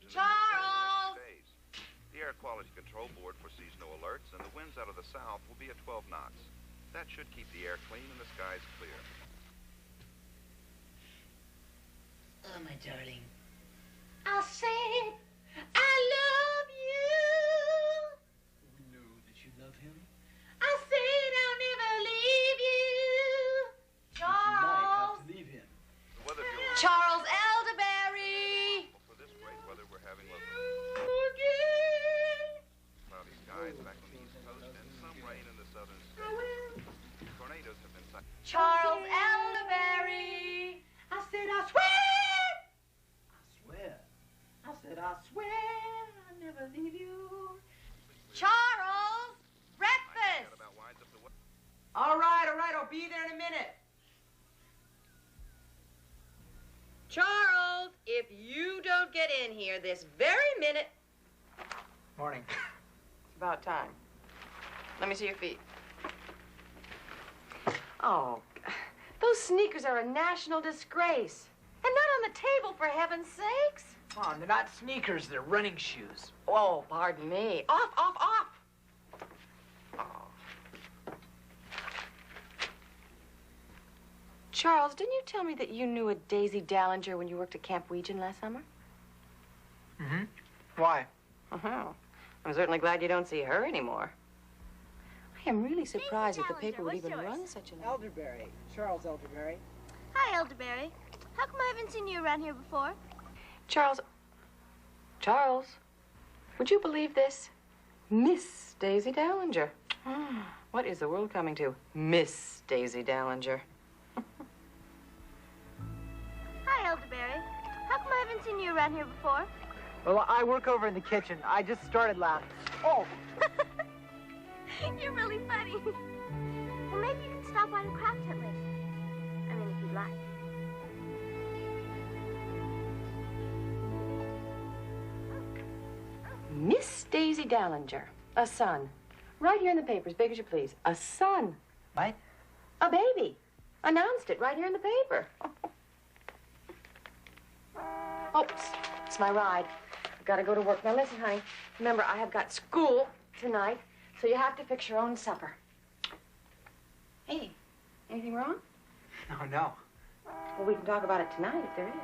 Charles! The Air Quality Control Board foresees no alerts, and the winds out of the south will be at 12 knots. That should keep the air clean and the skies clear. Oh, my darling. I said I love you. You know that you love him? I said I'll never leave you. Charles. You might have to leave him. The weather bureau. Charles Elderberry. For this great weather we're having locally. Again. Cloudy skies back on the east coast and some rain in the southern states. Tornadoes have been sighted. Charles Elderberry. I said I swear. I swear. I said I swear I'll never leave you. Charles, breakfast. All right, I'll be there in a minute. Charles, if you don't get in here this very minute... Morning. It's about time. Let me see your feet. Oh, those sneakers are a national disgrace. And not on the table, for heaven's sakes. Come on, they're not sneakers, they're running shoes. Oh, pardon me. Off. Oh. Charles, didn't you tell me that you knew a Daisy Dallinger when you worked at Camp Weegan last summer? Mm-hmm. Why? Uh-huh. I'm certainly glad you don't see her anymore. I am really surprised that the paper would even run such an... Elderberry. Charles Elderberry. Hi, Elderberry. How come I haven't seen you around here before? Charles, would you believe this? Miss Daisy Dallinger. What is the world coming to? Miss Daisy Dallinger. Hi, Elderberry. How come I haven't seen you around here before? Well, I work over in the kitchen. I just started laughing. Oh! You're really funny. Well, maybe you can stop by the craft hut later. I mean, if you'd like. Miss Daisy Dallinger, a son. Right here in the paper, as big as you please. A son. What? A baby. Announced it right here in the paper. Oops, it's my ride. I've got to go to work. Now listen, honey. Remember, I have got school tonight, so you have to fix your own supper. Hey, anything wrong? No. Well, we can talk about it tonight if there is.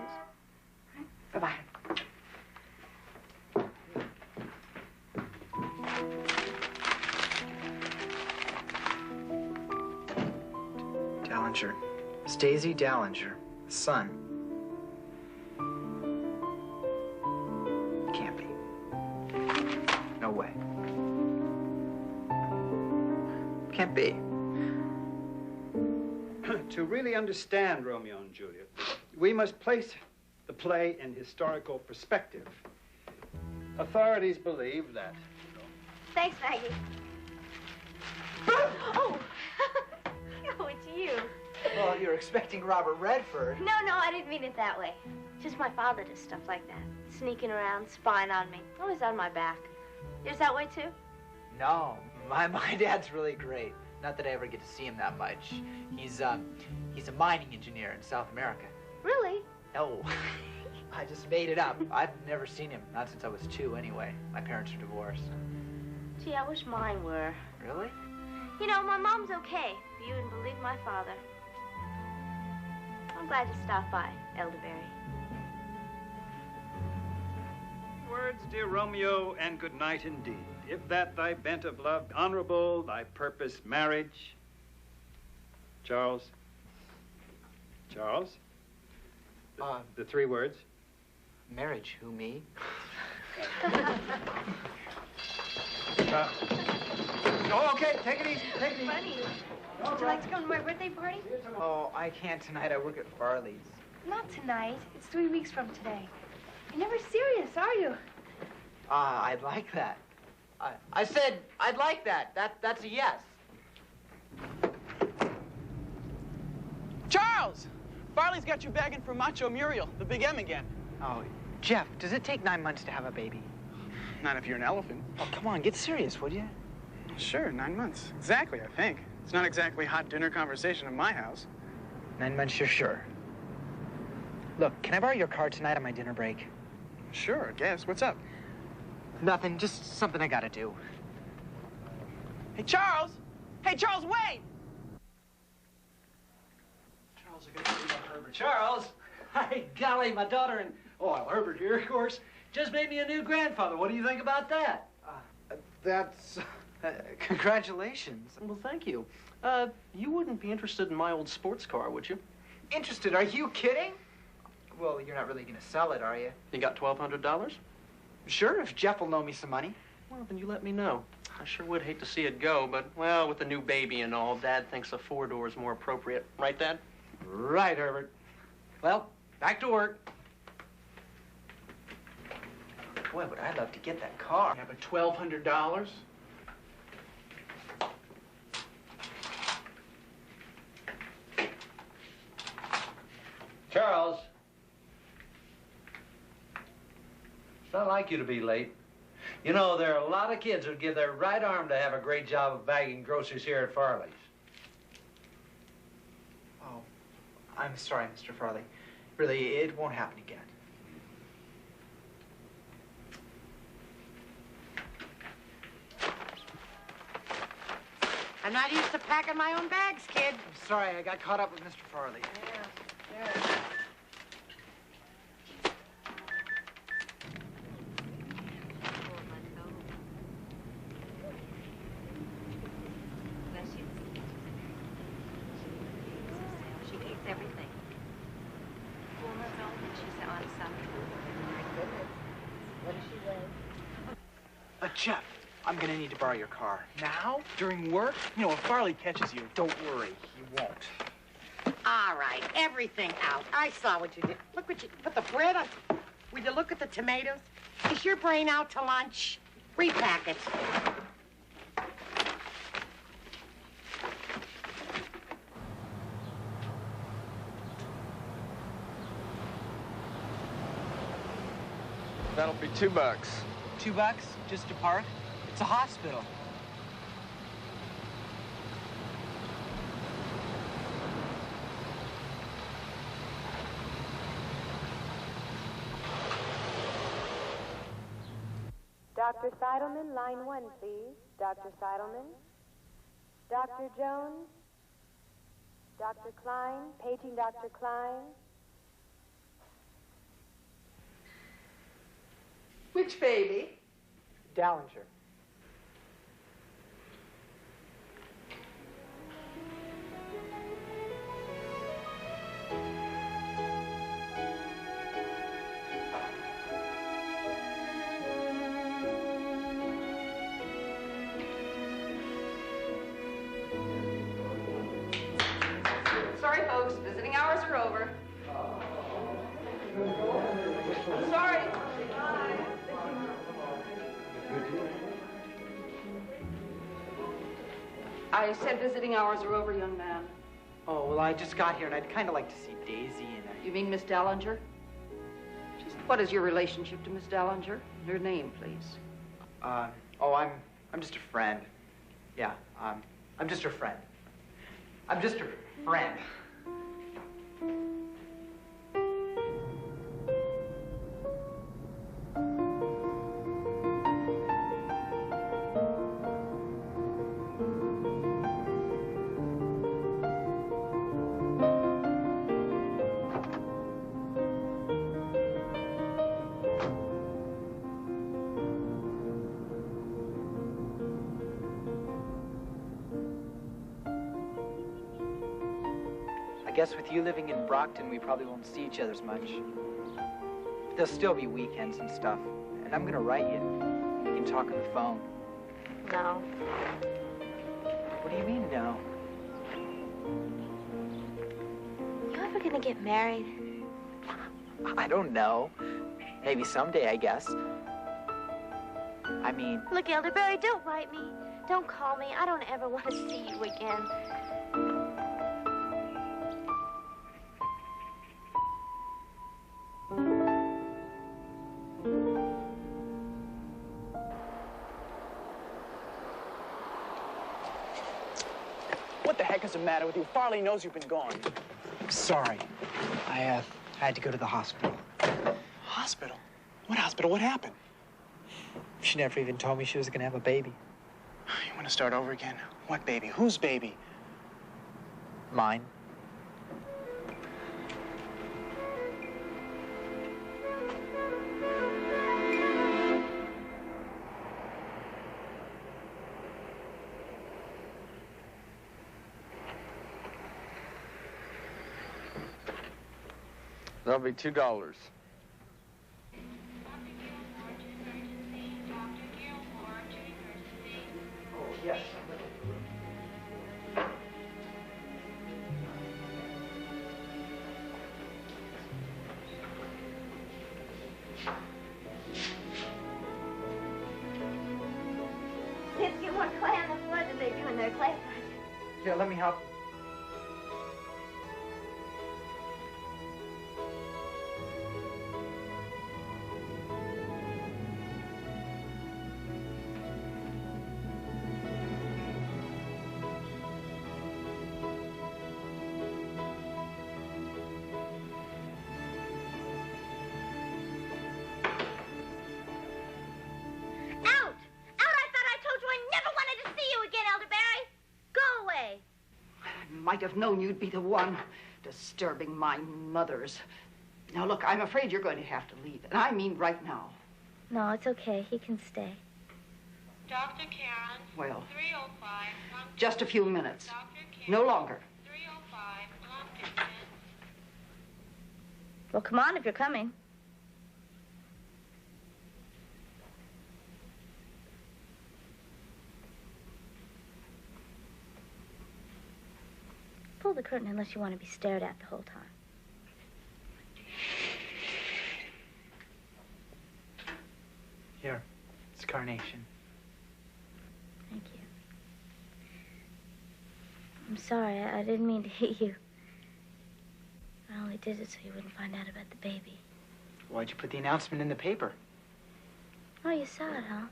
All right? Bye-bye. Dallinger. It's Daisy Dallinger, son. Can't be. No way. Can't be. To really understand Romeo and Juliet, we must place the play in historical perspective. Authorities believe that... Thanks, Maggie. Oh! Oh, it's you. Well, you're expecting Robert Redford. No, I didn't mean it that way. Just my father does stuff like that. Sneaking around, spying on me. Always on my back. Yours that way, too? No, my dad's really great. Not that I ever get to see him that much. He's a mining engineer in South America. Really? No, I just made it up. I've never seen him, not since I was 2 anyway. My parents are divorced. Gee, I wish mine were. Really? You know, my mom's okay, but you wouldn't believe my father. I'm glad you stopped by, Elderberry. Words, dear Romeo, and good night indeed. If that thy bent of love honorable, thy purpose marriage. Charles? The 3 words. Marriage, who, me? Oh, okay, take it easy, take it easy. Funny. Would you like to come to my birthday party? Oh, I can't tonight. I work at Farley's. Not tonight. It's 3 weeks from today. You're never serious, are you? I'd like that. I said I'd like that. That's a yes. Charles! Farley's got you bagging for Macho Muriel, the Big M again. Oh, Jeff, does it take 9 months to have a baby? Not if you're an elephant. Oh, come on, get serious, would you? Sure, 9 months. Exactly, I think. It's not exactly hot dinner conversation in my house. 9 months, you're sure? Look, can I borrow your car tonight on my dinner break? Sure, I guess. What's up? Nothing, just something I gotta do. Hey, Charles! Hey, Charles, wait! Charles, I gotta see about Herbert. Charles! Hi, golly, my daughter and... Oh, well, Herbert here, of course. Just made me a new grandfather. What do you think about that? That's... congratulations. Well, thank you. You wouldn't be interested in my old sports car, would you? Interested? Are you kidding? Well, you're not really gonna sell it, are you? You got $1,200? Sure, if Jeff will loan me some money. Well, then you let me know. I sure would hate to see it go, but, well, with the new baby and all, Dad thinks a four-door is more appropriate. Right, Dad? Right, Herbert. Well, back to work. Boy, would I love to get that car. Yeah, but $1,200? Charles. It's not like you to be late. You know, there are a lot of kids who'd give their right arm to have a great job of bagging groceries here at Farley's. Oh, I'm sorry, Mr. Farley. Really, it won't happen again. I'm not used to packing my own bags, kid. I'm sorry, I got caught up with Mr. Farley. Yeah. She eats everything. Well, her milk, and she's on some. My goodness. What does she weigh? Jeff, I'm gonna need to borrow your car. Now? During work? You know, if Farley catches you, Don't worry, he won't. All right, everything out. I saw what you did. Look what you put the bread on. Would you look at the tomatoes? Is your brain out to lunch? Repack it. That'll be $2. $2 just to park? It's a hospital. Dr. Seidelman, line 1, please. Dr. Seidelman. Dr. Jones. Dr. Klein, paging Dr. Klein. Which baby? Dallinger. Sorry, folks. Visiting hours are over. I'm sorry. I said visiting hours are over, young man. Oh, well, I just got here, and I'd kind of like to see Daisy and You mean Miss Dallinger? Just what is your relationship to Miss Dallinger? Her name, please. Oh, I'm just a friend. Yeah, I'm just her friend. I'm just her friend. I guess with you living in Brockton, we probably won't see each other as much. But there'll still be weekends and stuff. And I'm gonna write you. We can talk on the phone. No. What do you mean, no? You ever gonna get married? I don't know. Maybe someday, I guess. I mean... Look, Elderberry, don't write me. Don't call me. I don't ever want to see you again. what the heck is the matter with you? Farley knows you've been gone. Sorry. I I had to go to the hospital. Hospital? What hospital? What happened? She never even told me she was gonna have a baby. You want to start over again? What baby? Whose baby? Mine. That'll be $2. Oh, yes. Kids get more clay on the floor than they do in their clay project. Here, let me help. Might have known you'd be the one disturbing my mother's. Now, look, I'm afraid you're going to have to leave. And I mean right now. No, it's okay. He can stay. Dr. Karen. Well, 305. just a few minutes. Dr. Karen. No longer. 305. Long distance. Well, come on if you're coming. Pull the curtain unless you want to be stared at the whole time. Here, it's carnation. Thank you. I'm sorry. I didn't mean to hit you. I only did it so you wouldn't find out about the baby. Why'd you put the announcement in the paper? Oh, you saw it, huh?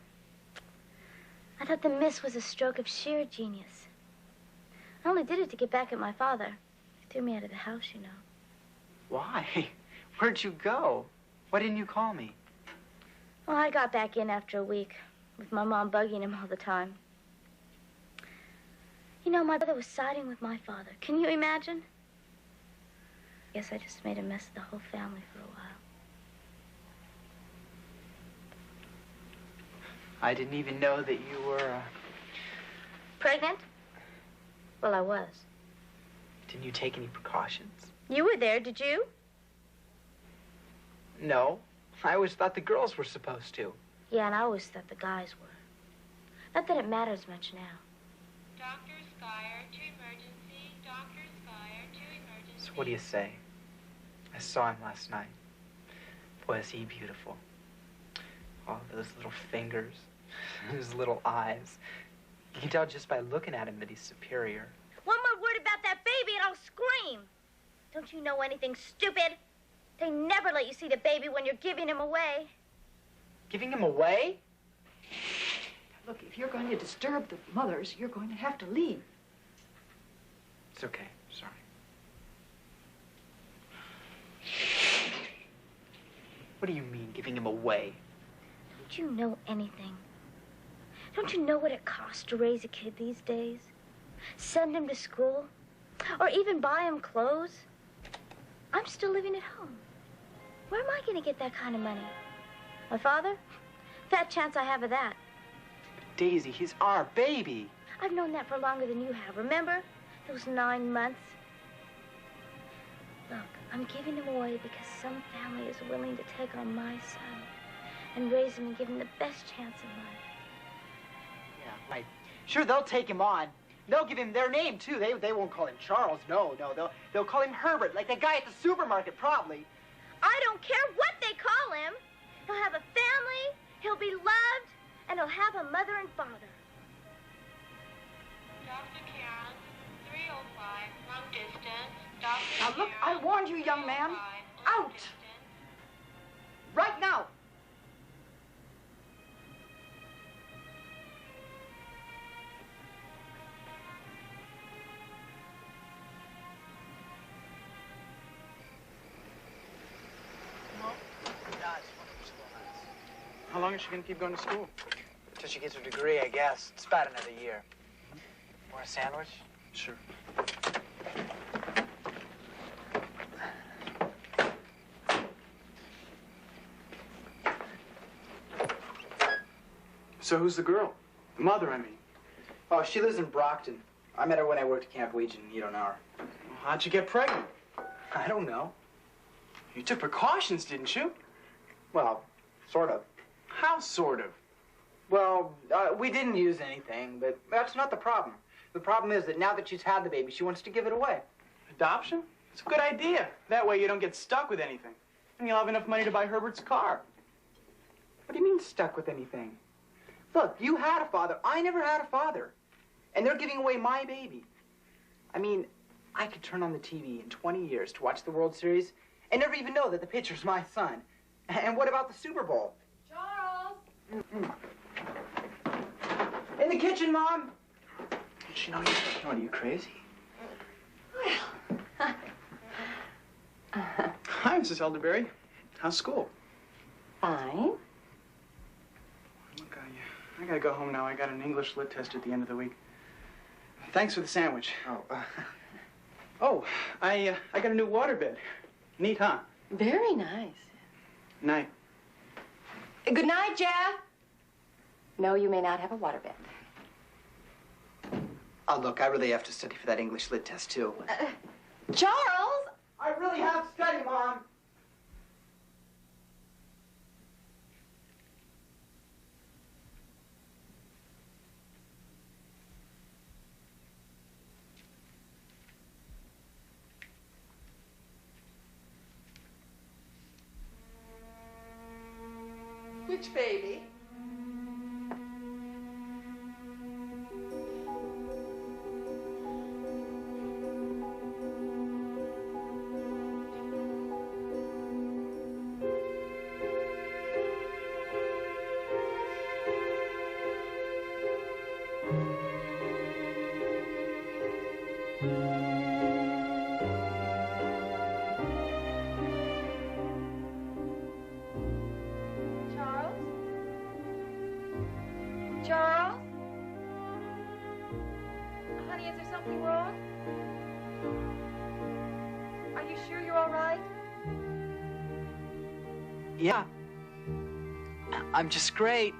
I thought the miss was a stroke of sheer genius. I only did it to get back at my father. He threw me out of the house, you know. Why? Where'd you go? Why didn't you call me? Well, I got back in after a week, with my mom bugging him all the time. You know, my brother was siding with my father. Can you imagine? Guess I just made a mess of the whole family for a while. I didn't even know that you were, Pregnant? Well, I was. Didn't you take any precautions? You were there, did you? No. I always thought the girls were supposed to. Yeah, and I always thought the guys were. Not that it matters much now. Dr. Skyer to emergency. Dr. Skyer to emergency. So what do you say? I saw him last night. Boy, is he beautiful. All those little fingers, his little eyes. You can tell just by looking at him that he's superior. One more word about that baby and I'll scream. Don't you know anything, stupid? They never let you see the baby when you're giving him away. Giving him away? Look, if you're going to disturb the mothers, you're going to have to leave. It's okay. Sorry. What do you mean, giving him away? Don't you know anything? Don't you know what it costs to raise a kid these days? Send him to school? Or even buy him clothes? I'm still living at home. Where am I going to get that kind of money? My father? Fat chance I have of that. But Daisy, he's our baby. I've known that for longer than you have. Remember? Those 9 months. Look, I'm giving him away because some family is willing to take on my son and raise him and give him the best chance in life. Yeah, right. Sure, they'll take him on. They'll give him their name, too. They won't call him Charles. No. They'll call him Herbert, like that guy at the supermarket, probably. I don't care what they call him. He'll have a family, he'll be loved, and he'll have a mother and father. Dr. Karen, 305, long distance. Dr. Now, look, I warned you, young man. Out! Right now! How long is she going to keep going to school? Till she gets her degree, I guess. It's about another year. Want a sandwich? Sure. So who's the girl? The mother, I mean. Oh, she lives in Brockton. I met her when I worked at Camp Legion. You don't know her. How'd you get pregnant? I don't know. You took precautions, didn't you? Well, sort of. How sort of? Well, we didn't use anything, but that's not the problem. The problem is that now that she's had the baby, she wants to give it away. Adoption? It's a good idea. That way you don't get stuck with anything. And you'll have enough money to buy Herbert's car. What do you mean stuck with anything? Look, you had a father. I never had a father. And they're giving away my baby. I mean, I could turn on the TV in 20 years to watch the World Series and never even know that the pitcher's my son. And what about the Super Bowl? Charles! In the kitchen, Mom. She know you. What, are you crazy? Well. Hi, Mrs. Elderberry. How's school? Fine. Look, I gotta go home now. I got an English lit test at the end of the week. Thanks for the sandwich. Oh, I got a new waterbed. Neat, huh? Very nice. Night. Good night, Jeff. No, you may not have a waterbed. Oh, look, I really have to study for that English lit test, too. Charles! I really have to study, Mom. Which baby? Charles? Honey, is there something wrong? Are you sure you're all right? Yeah. I'm just great.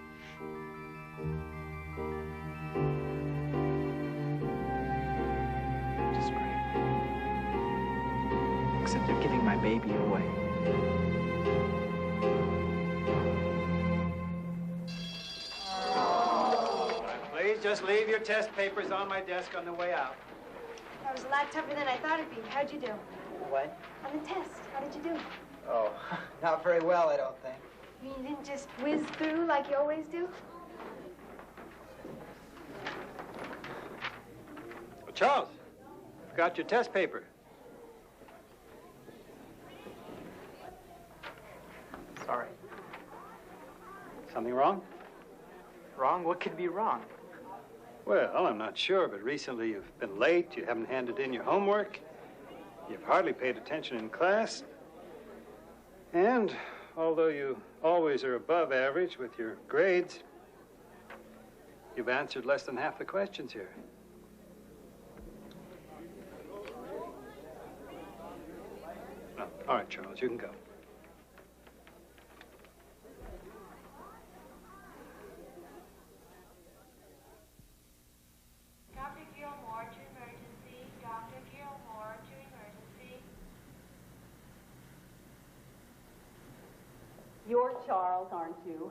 Just great. Except they're giving my baby away. Please just leave your test papers on my desk on the way out. That was a lot tougher than I thought it'd be. How'd you do? What? On the test, how did you do? Oh, not very well, I don't think. You didn't just whiz through like you always do? Well, Charles, I've got your test paper. Sorry. Something wrong? Wrong? What could be wrong? Well, I'm not sure, but recently you've been late, you haven't handed in your homework, you've hardly paid attention in class, and although you always are above average with your grades, you've answered less than half the questions here. Oh, all right, Charles, you can go. Dr. Gilmore to emergency. Dr. Gilmore to emergency. You're Charles, aren't you?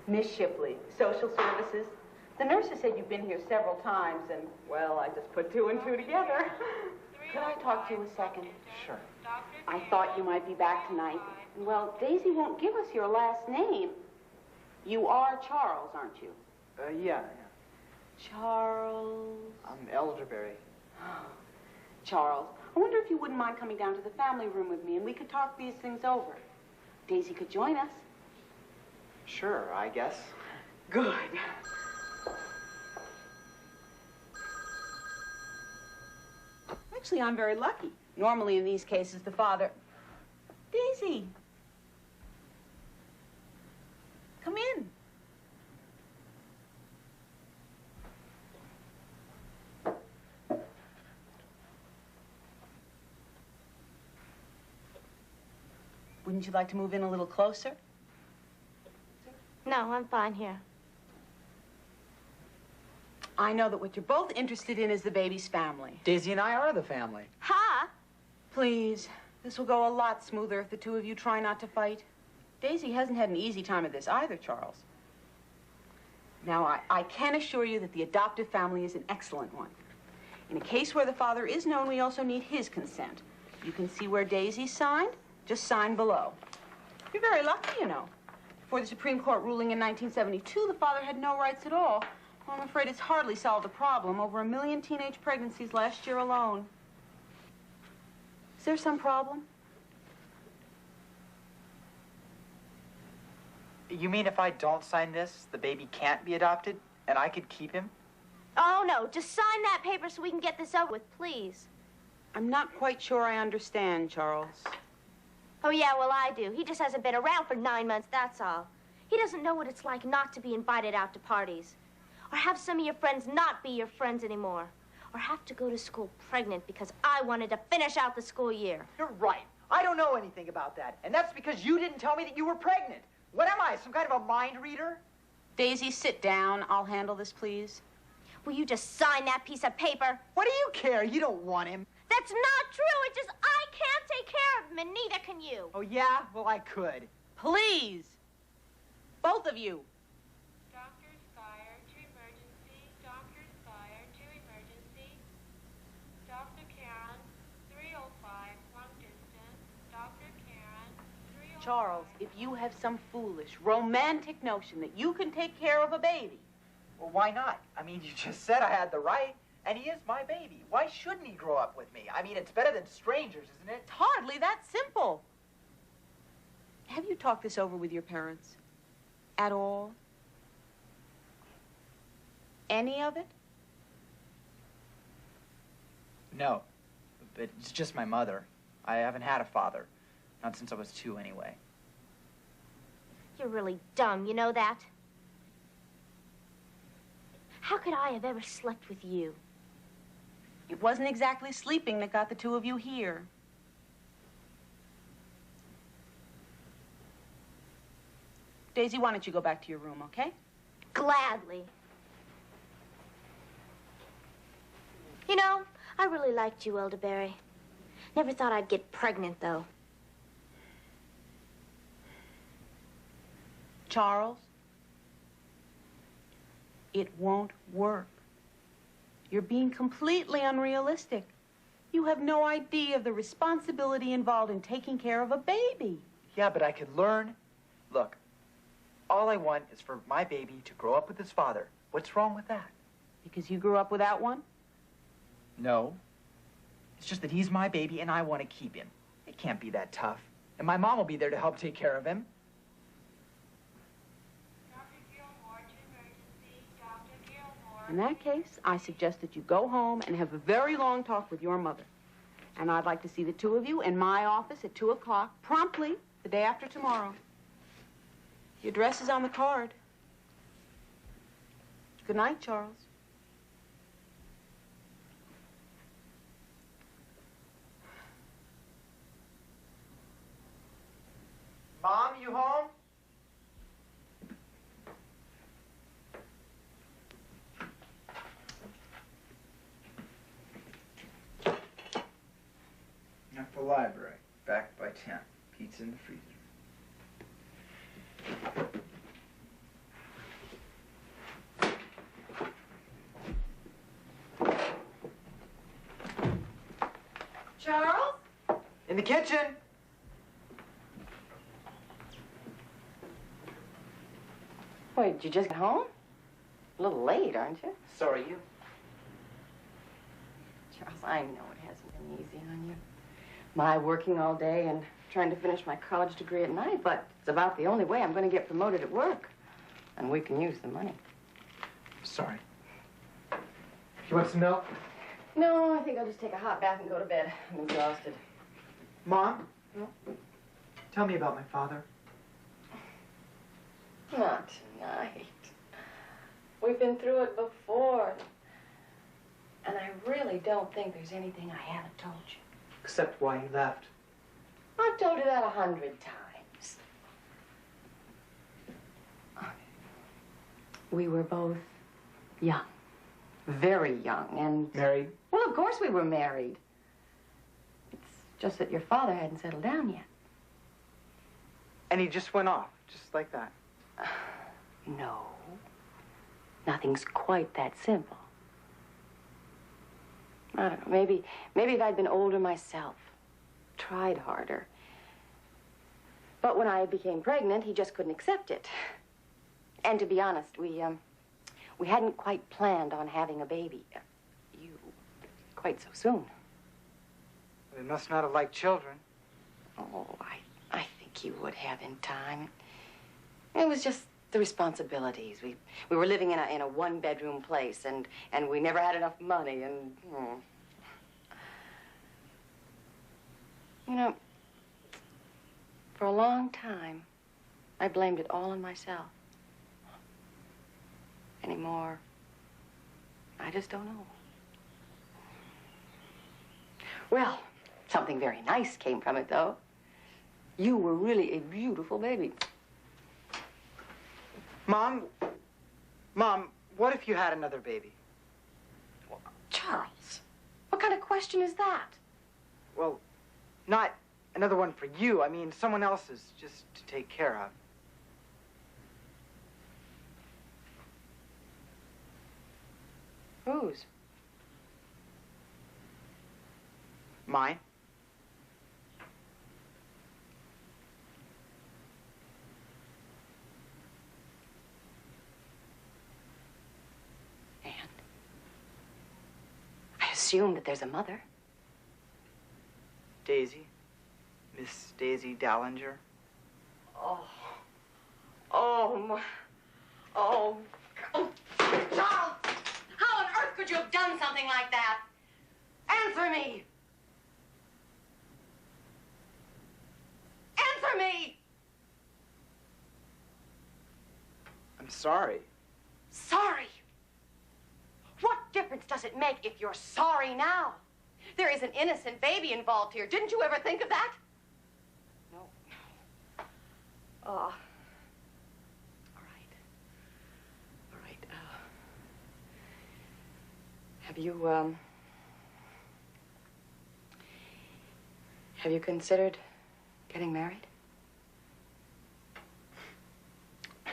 Miss Shipley, Social Services. The nurses said you've been here several times, and, well, I just put two and two together. Could I talk to you a second? Sure. I thought you might be back tonight. Well, Daisy won't give us your last name. You are Charles, aren't you? Yeah. Charles... I'm Elderberry. Charles, I wonder if you wouldn't mind coming down to the family room with me, and we could talk these things over. Daisy could join us. Sure, I guess. Good. Actually, I'm very lucky. Normally, in these cases, the father... Daisy! Wouldn't you like to move in a little closer? No, I'm fine here. I know that what you're both interested in is the baby's family. Daisy and I are the family. Ha! Please, this will go a lot smoother if the two of you try not to fight. Daisy hasn't had an easy time of this either, Charles. Now, I can assure you that the adoptive family is an excellent one. In a case where the father is known, we also need his consent. You can see where Daisy signed. Just sign below. You're very lucky, you know. Before the Supreme Court ruling in 1972, the father had no rights at all. Well, I'm afraid it's hardly solved the problem. Over 1 million teenage pregnancies last year alone. Is there some problem? You mean if I don't sign this, the baby can't be adopted, and I could keep him? Oh, no. Just sign that paper so we can get this over with, please. I'm not quite sure I understand, Charles. Oh, yeah, well, I do. He just hasn't been around for 9 months, that's all. He doesn't know what it's like not to be invited out to parties. Or have some of your friends not be your friends anymore. Or have to go to school pregnant because I wanted to finish out the school year. You're right. I don't know anything about that. And that's because you didn't tell me that you were pregnant. What am I, some kind of a mind reader? Daisy, sit down. I'll handle this, please. Will you just sign that piece of paper? What do you care? You don't want him. That's not true. It's just I can't take care of him, and neither can you. Oh, yeah? Well, I could. Please. Both of you. Dr. Skyer to emergency. Dr. Skyer to emergency. Dr. Karen, 305, long distance. Dr. Karen, 305. Charles, if you have some foolish, romantic notion that you can take care of a baby. Well, why not? I mean, you just said I had the right, and he is my baby. Why shouldn't he grow up with me? I mean, it's better than strangers, isn't it? It's hardly that simple. Have you talked this over with your parents? At all? Any of it? No, but it's just my mother. I haven't had a father. Not since I was 2, anyway. You're really dumb, you know that? How could I have ever slept with you? It wasn't exactly sleeping that got the two of you here. Daisy, why don't you go back to your room, okay? Gladly. You know, I really liked you, Elderberry. Never thought I'd get pregnant, though. Charles, it won't work. You're being completely unrealistic. You have no idea of the responsibility involved in taking care of a baby. Yeah, but I could learn. Look, all I want is for my baby to grow up with his father. What's wrong with that? Because you grew up without one? No. It's just that he's my baby and I want to keep him. It can't be that tough. And my mom will be there to help take care of him. In that case, I suggest that you go home and have a very long talk with your mother. And I'd like to see the two of you in my office at 2 o'clock, promptly, the day after tomorrow. Your address is on the card. Good night, Charles. Mom, you home? At the library, back by 10. Pizza in the freezer. Charles? In the kitchen. Wait, did you just get home? A little late, aren't you? So are you. Charles, I know it hasn't been easy on you. My working all day and trying to finish my college degree at night, but it's about the only way I'm going to get promoted at work. And we can use the money. Sorry. You want some milk? No, I think I'll just take a hot bath and go to bed. I'm exhausted. Mom? Tell me about my father. Not tonight. We've been through it before. And I really don't think there's anything I haven't told you. Except why he left. I've told you that 100 times. We were both young. Very young, and... Married? Well, of course we were married. It's just that your father hadn't settled down yet. And he just went off, just like that. No. Nothing's quite that simple. I don't know, maybe if I'd been older myself, tried harder. But when I became pregnant, he just couldn't accept it. And to be honest, we hadn't quite planned on having a baby. Quite so soon. They must not have liked children. Oh, I think he would have in time. It was just the responsibilities. We were living in a one-bedroom place, and we never had enough money, and... You know, for a long time, I blamed it all on myself. Anymore, I just don't know. Well, something very nice came from it, though. You were really a beautiful baby. Mom, what if you had another baby? Well, Charles, what kind of question is that? Well, not another one for you. I mean, someone else's, just to take care of. Whose? Mine. And I assume that there's a mother. Daisy. Miss Daisy Dallinger. Oh, Charles! How on earth could you have done something like that? Answer me! Answer me! I'm sorry. Sorry? What difference does it make if you're sorry now? There is an innocent baby involved here. Didn't you ever think of that? No. All right. Have you considered getting married?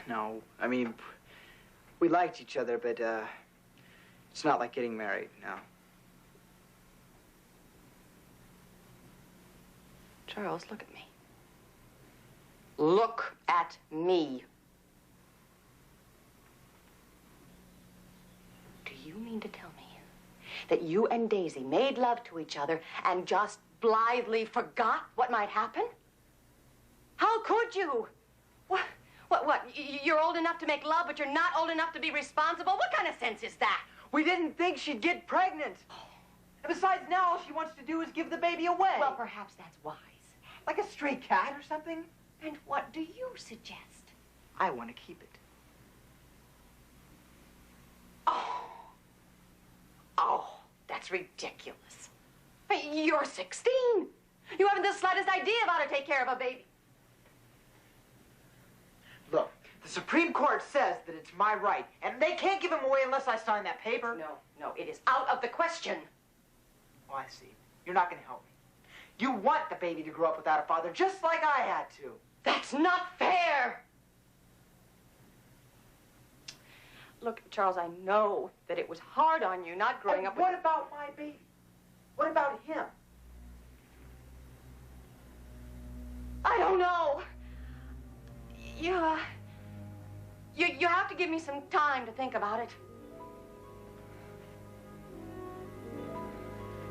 No, I mean, we liked each other, but it's not like getting married, no. Charles, look at me. Look at me. Do you mean to tell me that you and Daisy made love to each other and just blithely forgot what might happen? How could you? What? You're old enough to make love, but you're not old enough to be responsible? What kind of sense is that? We didn't think she'd get pregnant. And besides, now all she wants to do is give the baby away. Well, perhaps that's wise. Like a stray cat or something? And what do you suggest? I want to keep it. Oh, that's ridiculous. You're 16. You haven't the slightest idea of how to take care of a baby. Look, the Supreme Court says that it's my right, and they can't give him away unless I sign that paper. No, it is out of the question. Oh, I see. You're not going to help me. You want the baby to grow up without a father, just like I had to. That's not fair. Look, Charles, I know that it was hard on you not growing up with... What about my baby? What about him? I don't know. You have to give me some time to think about it.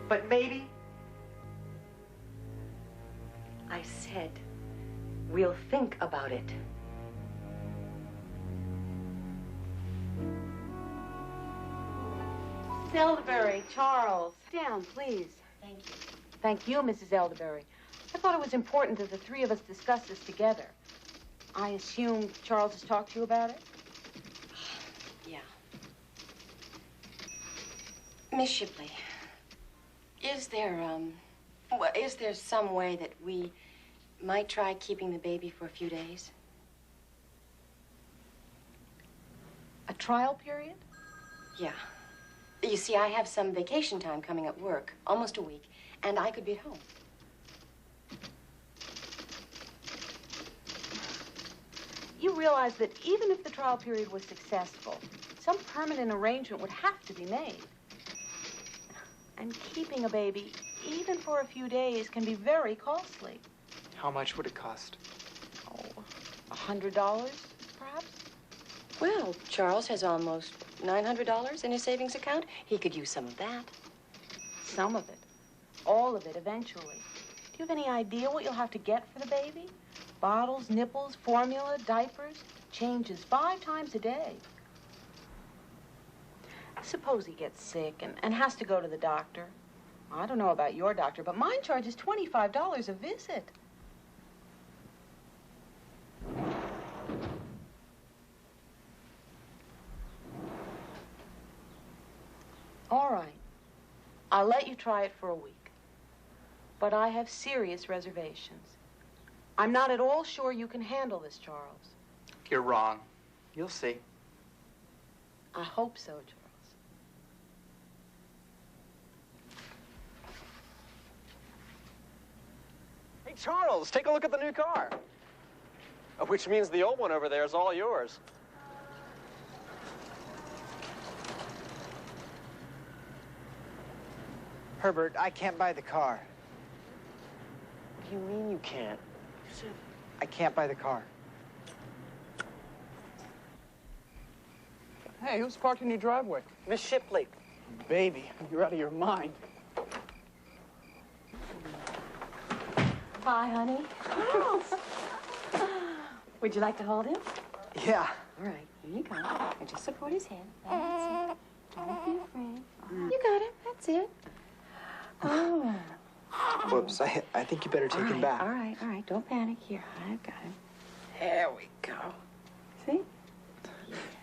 But maybe... I said, we'll think about it. Mrs. Elderberry, Charles. Sit down, please. Thank you. Thank you, Mrs. Elderberry. I thought it was important that the three of us discuss this together. I assume Charles has talked to you about it? Yeah. Miss Shipley, is there some way that we might try keeping the baby for a few days. A trial period? Yeah. You see, I have some vacation time coming at work, almost a week, and I could be at home. You realize that even if the trial period was successful, some permanent arrangement would have to be made. And keeping a baby, even for a few days, can be very costly. How much would it cost? Oh, $100, perhaps? Well, Charles has almost $900 in his savings account. He could use some of that. Some of it. All of it, eventually. Do you have any idea what you'll have to get for the baby? Bottles, nipples, formula, diapers, changes 5 times a day. Suppose he gets sick and has to go to the doctor. I don't know about your doctor, but mine charges $25 a visit. All right. I'll let you try it for a week. But I have serious reservations. I'm not at all sure you can handle this, Charles. You're wrong. You'll see. I hope so, Charles. Hey, Charles, take a look at the new car. Which means the old one over there is all yours. Herbert, I can't buy the car. What do you mean you can't? I can't buy the car. Hey, who's parked in your driveway? Miss Shipley. Baby, you're out of your mind. Bye, honey. Would you like to hold him? Yeah. All right, here you go. And just support his head. That's it. Don't be afraid. You got him. That's it. Oh. Whoops, I think you better take him back. All right. Don't panic. Here, I've got him. There we go. See?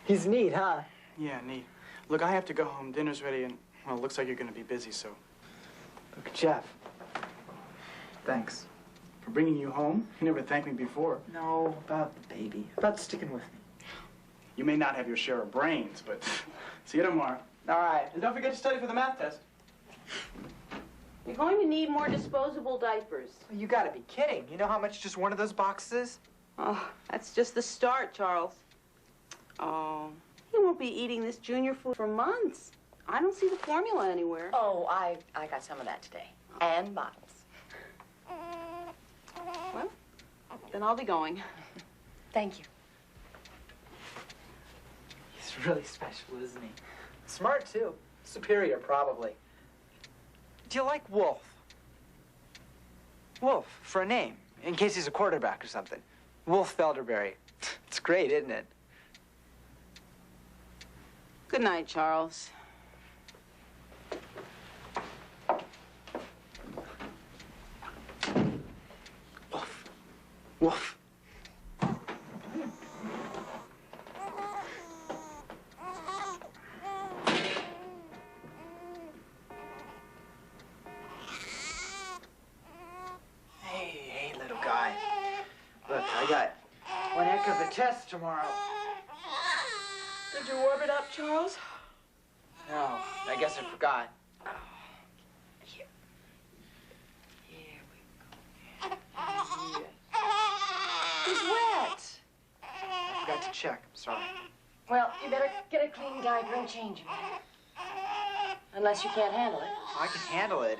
He's neat, huh? Yeah, neat. Look, I have to go home. Dinner's ready, and, well, it looks like you're going to be busy, so... Look, Jeff. Thanks. For bringing you home? You never thanked me before. No, about the baby. About sticking with me. You may not have your share of brains, but see you tomorrow. All right. And don't forget to study for the math test. You're going to need more disposable diapers. You gotta be kidding. You know how much just one of those boxes is? Oh, that's just the start, Charles. Oh, he won't be eating this junior food for months. I don't see the formula anywhere. Oh, I got some of that today. And bottles. Well, then I'll be going. Thank you. He's really special, isn't he? Smart, too. Superior, probably. Do you like Wolf? Wolf, for a name, in case he's a quarterback or something. Wolf Felderberry. It's great, isn't it? Good night, Charles. Wolf. Wolf. Hey, little guy. Look, I got one heck of a test tomorrow. Did you warm it up, Charles? No, I guess I forgot. Here. Here we go. He's wet. I forgot to check. I'm sorry. Well, you better get a clean diaper and change him. Unless you can't handle it. I can handle it.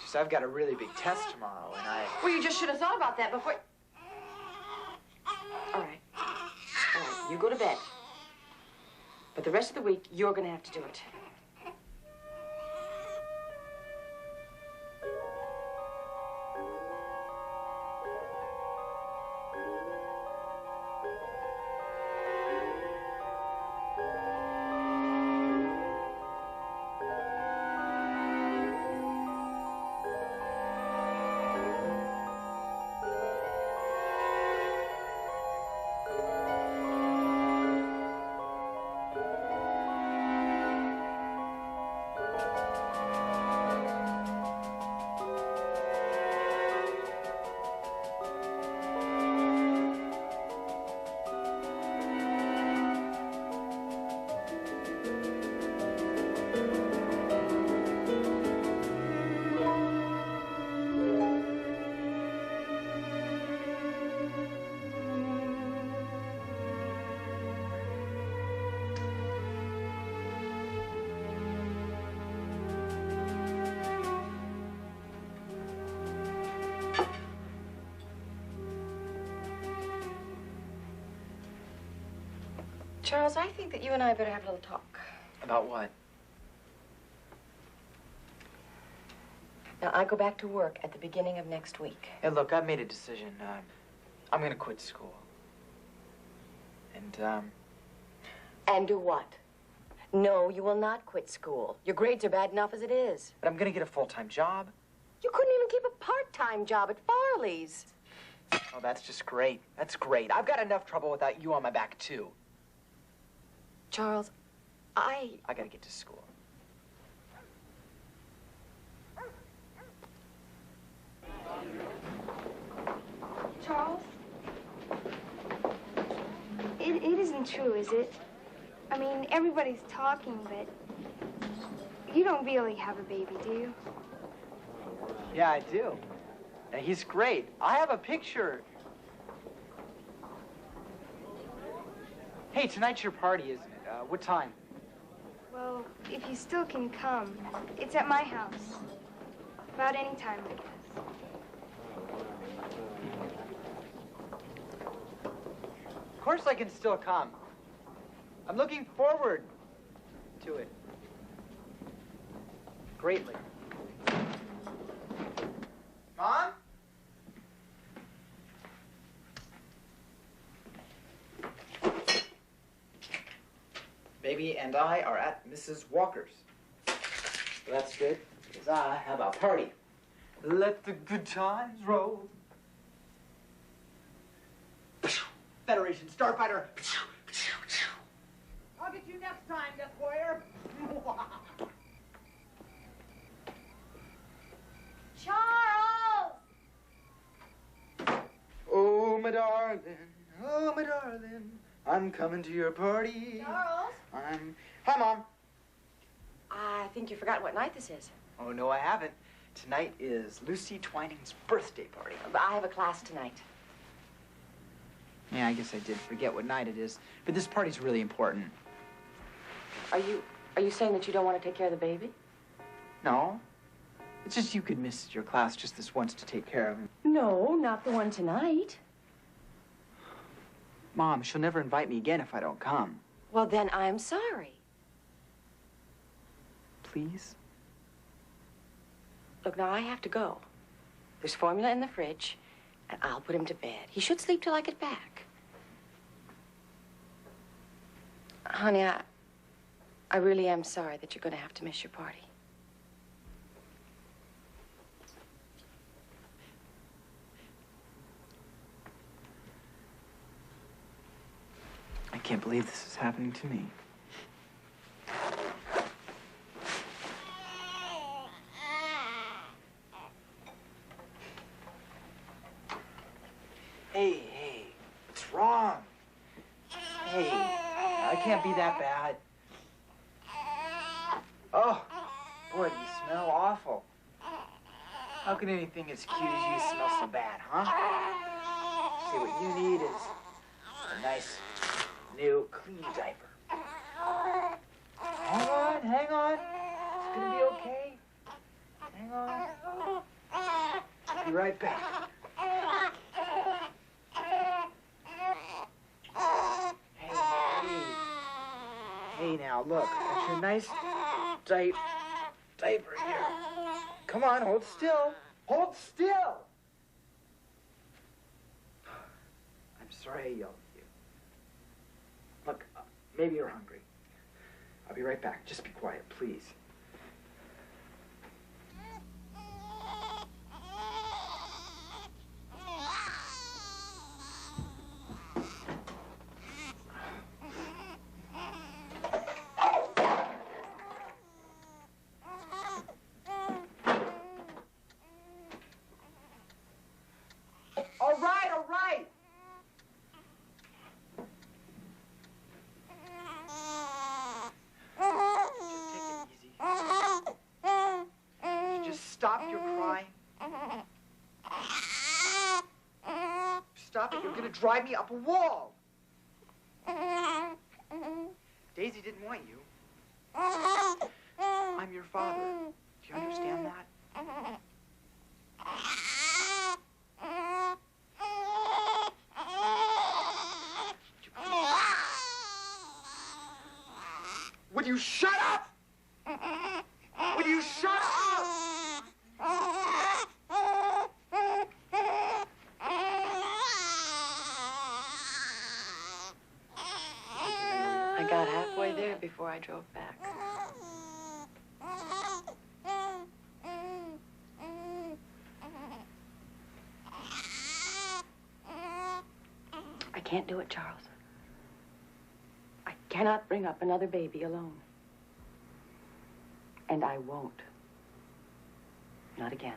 Just I've got a really big test tomorrow, and I... Well, you just should have thought about that before... All right. All right, you go to bed. But the rest of the week, you're going to have to do it. Charles, I think that you and I better have a little talk. About what? Now, I go back to work at the beginning of next week. Hey, look, I've made a decision. I'm gonna quit school. And do what? No, you will not quit school. Your grades are bad enough as it is. But I'm gonna get a full-time job. You couldn't even keep a part-time job at Farley's. Oh, that's just great. That's great. I've got enough trouble without you on my back, too. Charles, I gotta get to school. Charles? It isn't true, is it? I mean, everybody's talking, but you don't really have a baby, do you? Yeah, I do. And he's great. I have a picture. Hey, tonight's your party, isn't it? What time? Well, if you still can come, it's at my house. About any time, I guess. Of course I can still come. I'm looking forward to it. Greatly. Mom? Baby and I are at Mrs. Walker's. That's good, because I have a party. Let the good times roll. Federation Starfighter. I'll get you next time, Death Warrior. Charles! Oh, my darling. Oh, my darling. I'm coming to your party. Charles? Hi, Mom. I think you forgot what night this is. Oh, no, I haven't. Tonight is Lucy Twining's birthday party. But I have a class tonight. Yeah, I guess I did forget what night it is. But this party's really important. Are you saying that you don't want to take care of the baby? No. It's just you could miss your class just this once to take care of him. No, not the one tonight. Mom, she'll never invite me again if I don't come. Well, then I'm sorry. Please? Look, now I have to go. There's formula in the fridge, and I'll put him to bed. He should sleep till I get back. Honey, I really am sorry that you're going to have to miss your party. I can't believe this is happening to me. Hey, what's wrong? Hey, I can't be that bad. Oh, boy, you smell awful. How can anything as cute as you smell so bad, huh? See, what you need is a nice, new, clean diaper. Hang on. It's gonna be okay. Hang on. I'll be right back. Hey now, look. That's your nice diaper here. Come on, hold still. Hold still! I'm sorry I yelled at you. Look, maybe you're hungry. I'll be right back. Just be quiet, please. All right. Stop your crying. Stop it. You're going to drive me up a wall. Daisy didn't want you. I'm your father. Do you understand that? Would you shut up? Would you shut up? I got halfway there before I drove back. I can't do it, Charles. I cannot bring up another baby alone. And I won't. Not again.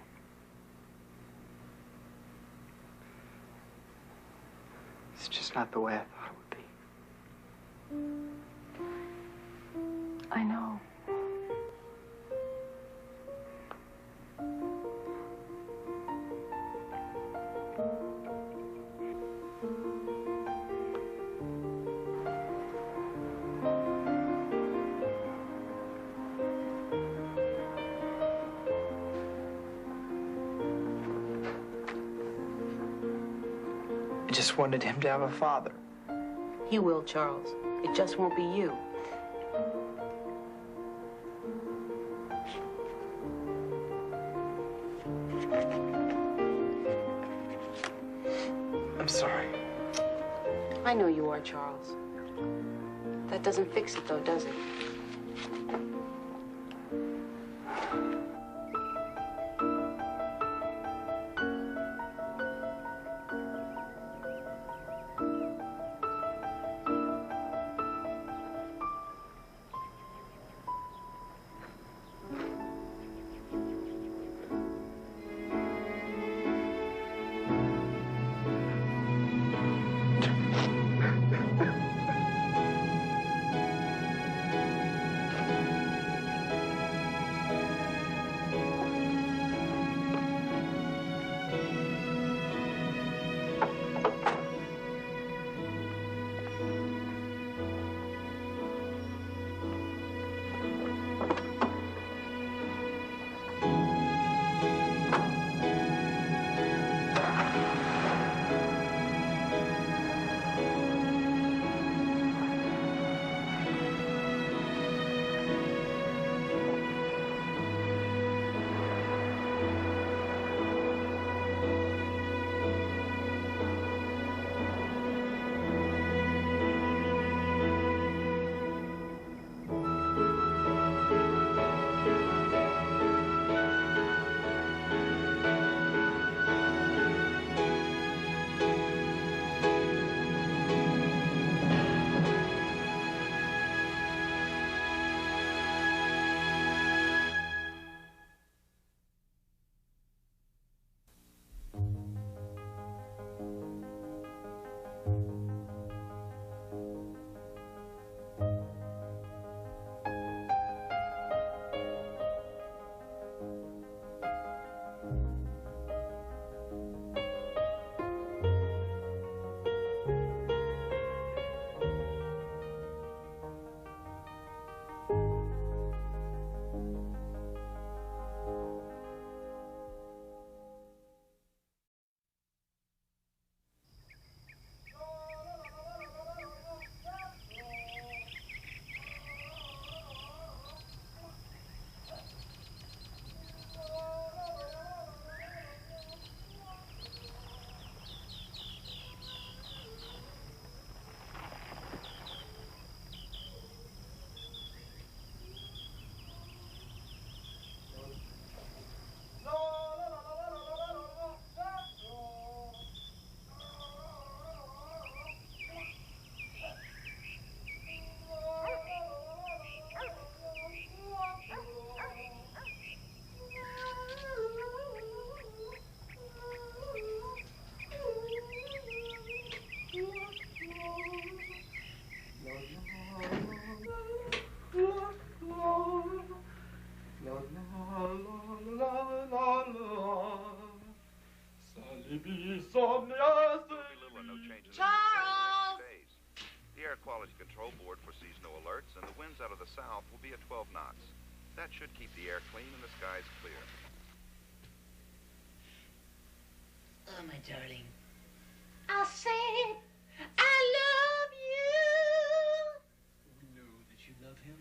It's just not the way I thought it would be. I know. I just wanted him to have a father. He will, Charles. It just won't be you. I'm sorry. I know you are, Charles. That doesn't fix it, though, does it? Charles! The Air Quality Control Board foresees no alerts, and the winds out of the south will be at 12 knots. That should keep the air clean and the skies clear. Oh, my darling. I said, I love you. You know that you love him?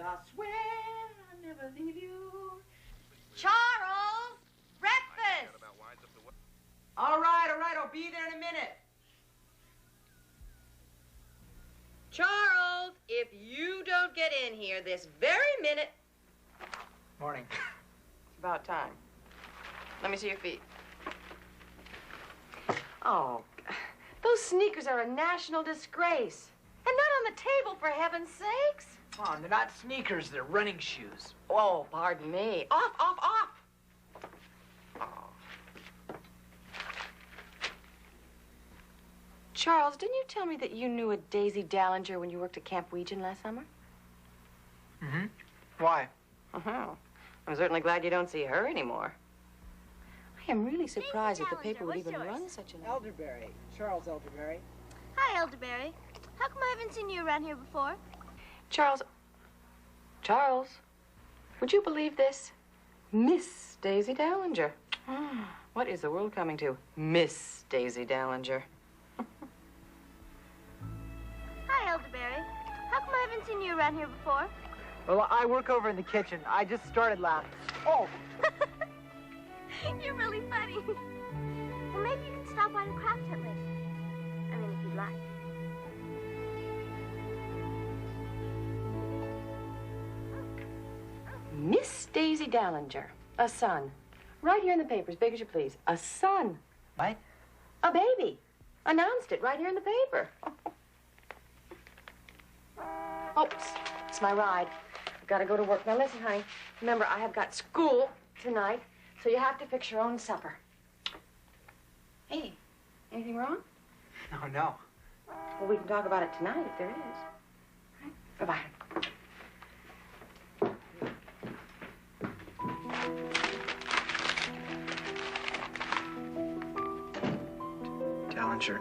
I swear I'll never leave you. Charles, breakfast. All right, I'll be there in a minute. Charles, if you don't get in here this very minute. Morning. It's about time. Let me see your feet. Oh, those sneakers are a national disgrace. And not on the table, for heaven's sakes. Come on, they're not sneakers, they're running shoes. Oh, pardon me. Off, off, off. Charles, didn't you tell me that you knew a Daisy Dallinger when you worked at Camp Weegan last summer? Mm-hmm. Why? Uh-huh. I'm certainly glad you don't see her anymore. I am really surprised that the paper would even run such an... Elderberry. Charles Elderberry. Hi, Elderberry. How come I haven't seen you around here before? Charles, would you believe this? Miss Daisy Dallinger. What is the world coming to? Miss Daisy Dallinger. Hi, Elderberry. How come I haven't seen you around here before? Well, I work over in the kitchen. I just started laughing. Oh! You're really funny. Well, maybe you can stop by the craft hut later. I mean, if you'd like. Miss Daisy Dallinger, a son. Right here in the paper, as big as you please. A son. What? A baby. Announced it right here in the paper. Oops, it's my ride. I've got to go to work. Now listen, honey. Remember, I have got school tonight, so you have to fix your own supper. Hey, anything wrong? Oh, no. Well, we can talk about it tonight if there is. All right. Bye-bye. Dallinger.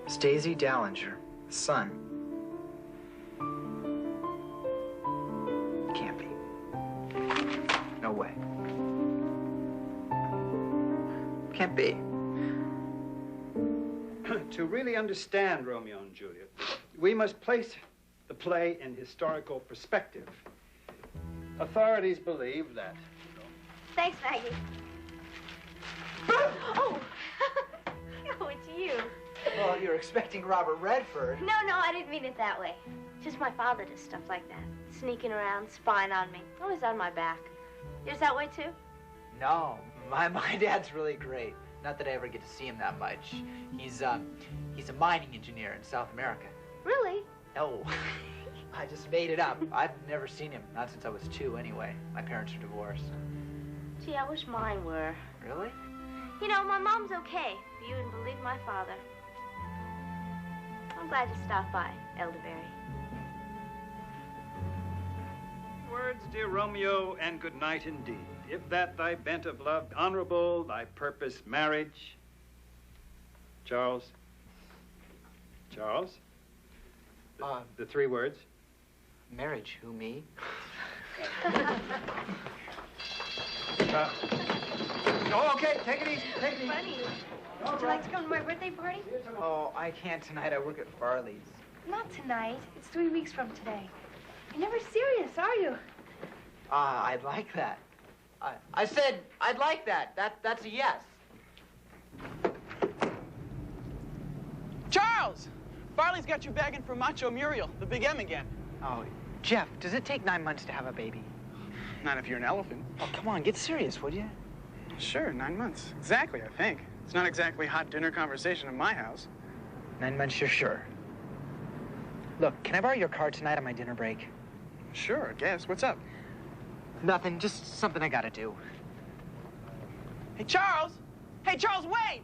Miss Daisy Dallinger. Son. Can't be. No way. Can't be. To really understand Romeo and Juliet, we must place the play in historical perspective. Authorities believe that... Thanks, Maggie. Oh! Oh, it's you. Well, you're expecting Robert Redford. No, I didn't mean it that way. Just my father does stuff like that. Sneaking around, spying on me. Always on my back. Yours that way, too? No, my dad's really great. Not that I ever get to see him that much. He's a mining engineer in South America. Really? No, I just made it up. I've never seen him, not since I was 2 anyway. My parents are divorced. Gee, I wish mine were. Really? You know, my mom's okay, but you wouldn't believe my father. I'm glad you stopped by, Elderberry. Words, dear Romeo, and good night indeed. If that thy bent of love honorable, thy purpose marriage. Charles? Charles? The 3 words. Marriage, who, me? Oh, okay, take it easy, take it easy. Funny. Would you like to come to my birthday party? Oh, I can't tonight. I work at Farley's. Not tonight. It's 3 weeks from today. You're never serious, are you? I'd like that. I said I'd like that. That's a yes. Charles! Farley's got you begging for Macho Muriel, the big M again. Oh, Jeff, does it take 9 months to have a baby? Not if you're an elephant. Oh, come on, get serious, would you? Sure, 9 months. Exactly, I think. It's not exactly hot dinner conversation in my house. 9 months, you're sure. Look, can I borrow your car tonight on my dinner break? Sure, I guess. What's up? Nothing, just something I gotta do. Hey, Charles! Hey, Charles, wait!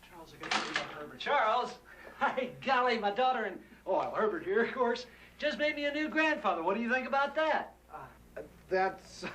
Charles, I gotta see about Herbert. Charles! Hi, golly, my daughter and... Oh, well, Herbert here, of course. Just made me a new grandfather. What do you think about that? That's